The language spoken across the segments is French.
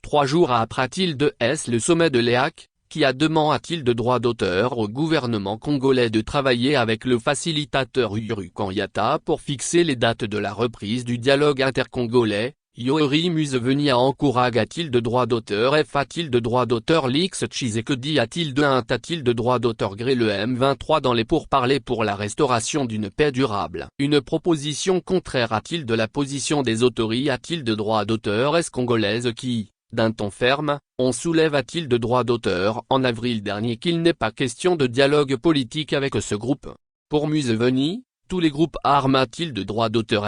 3 jours après a-t-il le sommet de l'EAC, qui a demandé a-t-il droit d'auteur au gouvernement congolais de travailler avec le facilitateur Uhuru Kenyatta pour fixer les dates de la reprise du dialogue intercongolais. Yoweri Museveni a encouragé a-t-il de droit d'auteur a-t-il de droit d'auteur Lix Tshisekedi a-t-il de droit d'auteur gré le M23 dans les pourparlers pour la restauration d'une paix durable. Une proposition contraire a-t-il de la position des autorités a-t-il de droit d'auteur congolaise qui, d'un ton ferme, on soulève a-t-il de droit d'auteur en avril dernier qu'il n'est pas question de dialogue politique avec ce groupe. Pour Museveni, tous les groupes armés a-t-il de droit d'auteur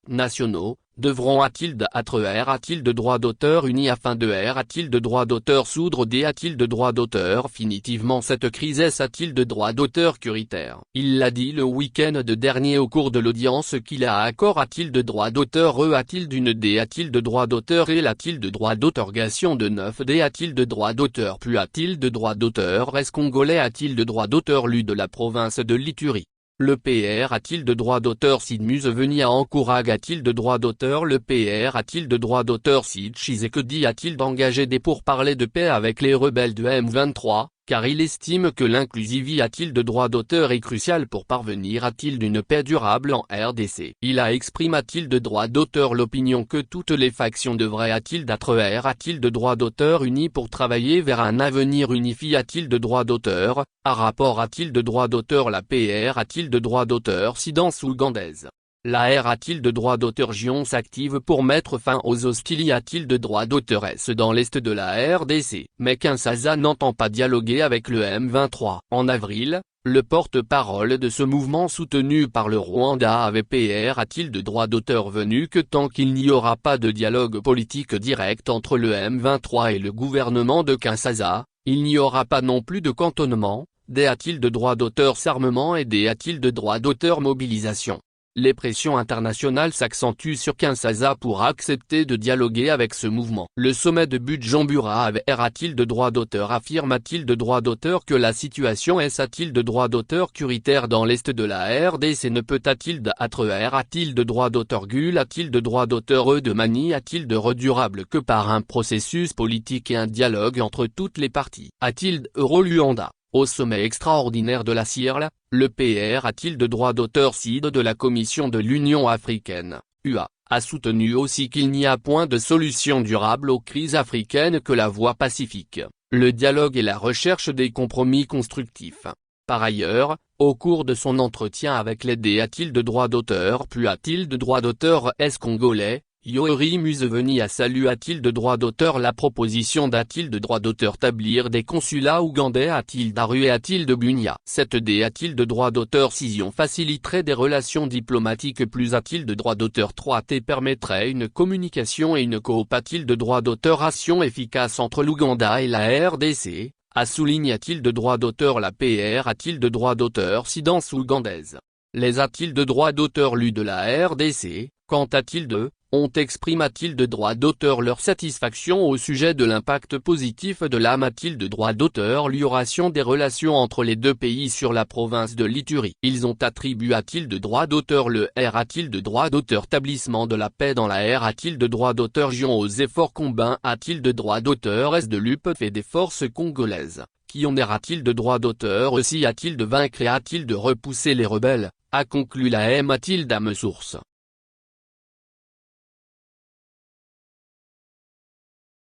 nationaux, devront a-t-il de droit d'auteur unis afin de a-t-il de droit d'auteur soudre des a-t-il de droit d'auteur définitivement cette crise a-t-il de droit d'auteur curitaire. Il l'a dit le week-end dernier au cours de l'audience qu'il a accord a-t-il de droit d'auteur a-t-il d'une d a-t-il de droit d'auteur et a-t-il de droit d'autorgation de 9 d a-t-il de droit d'auteur plus a-t-il de droit d'auteur congolais a-t-il de droit d'auteur lu de la province de l'Ituri. Le PR a-t-il de droit d'auteur si Museveni a encouragé a-t-il de droit d'auteur le PR a-t-il de droit d'auteur si Tshisekedi a-t-il d'engager des pourparlers de paix avec les rebelles de M23, car il estime que l'inclusivité a-t-il de droit d'auteur est cruciale pour parvenir a-t-il d'une paix durable en RDC. Il a exprimé a-t-il de droit d'auteur l'opinion que toutes les factions devraient a-t-il a-t-il de droit d'auteur unis pour travailler vers un avenir unifié a-t-il de droit d'auteur, à rapport a-t-il de droit d'auteur la PR a-t-il de droit d'auteur si dans ougandaise. La R a-t-il de droit d'auteur Gion s'active pour mettre fin aux hostilités a-t-il de droit d'auteur dans l'est de la RDC. Mais Kinshasa n'entend pas dialoguer avec le M23. En avril, le porte-parole de ce mouvement soutenu par le Rwanda avait PR a-t-il de droit d'auteur venu que tant qu'il n'y aura pas de dialogue politique direct entre le M23 et le gouvernement de Kinshasa, il n'y aura pas non plus de cantonnement, des a-t-il de droit d'auteur s'armement et des a-t-il de droit d'auteur mobilisation. Les pressions internationales s'accentuent sur Kinshasa pour accepter de dialoguer avec ce mouvement. Le sommet de Bujumbura avait a-t-il de droit d'auteur affirme a-t-il de droit d'auteur que la situation a-t-il de droit d'auteur curitaire dans l'est de la RDC ne peut a-t-il a-t-il de droit d'auteur gul a-t-il de droit d'auteur de manie a-t-il de redurable que par un processus politique et un dialogue entre toutes les parties. A-t-il de Luanda. Au sommet extraordinaire de la CIRL, le PR a-t-il de droit d'auteur CID de la Commission de l'Union africaine, UA, a soutenu aussi qu'il n'y a point de solution durable aux crises africaines que la voie pacifique, le dialogue et la recherche des compromis constructifs. Par ailleurs, au cours de son entretien avec les D a-t-il de droit d'auteur plus a-t-il de droit d'auteur congolais, Yoweri Museveni a salué a-t-il de droit d'auteur la proposition d'a-t-il de droit d'auteur établir des consulats ougandais a-t-il d'Aru et a-t-il de Bunia. Cette D a-t-il de droit d'auteur scission faciliterait des relations diplomatiques plus a-t-il de droit d'auteur 3T permettrait une communication et une coop a-t-il de droit d'auteur action efficace entre l'Ouganda et la RDC, a souligné a-t-il de droit d'auteur la PR a-t-il de droit d'auteur si dans ougandaise. Les a-t-il de droit d'auteur lus de la RDC, quant a-t-il de ont exprimé a-t-il de droit d'auteur leur satisfaction au sujet de l'impact positif de l'âme a-t-il de droit d'auteur l'amélioration des relations entre les deux pays sur la province de l'Ituri. Ils ont attribué a-t-il de droit d'auteur le R a-t-il de droit d'auteur établissement de la paix dans la R a-t-il de droit d'auteur Gion aux efforts communs a-t-il de droit d'auteur de l'UP fait des forces congolaises, qui en a-t-il de droit d'auteur aussi a-t-il de vaincre et a-t-il de repousser les rebelles, a conclu la M a-t-il d'âme source.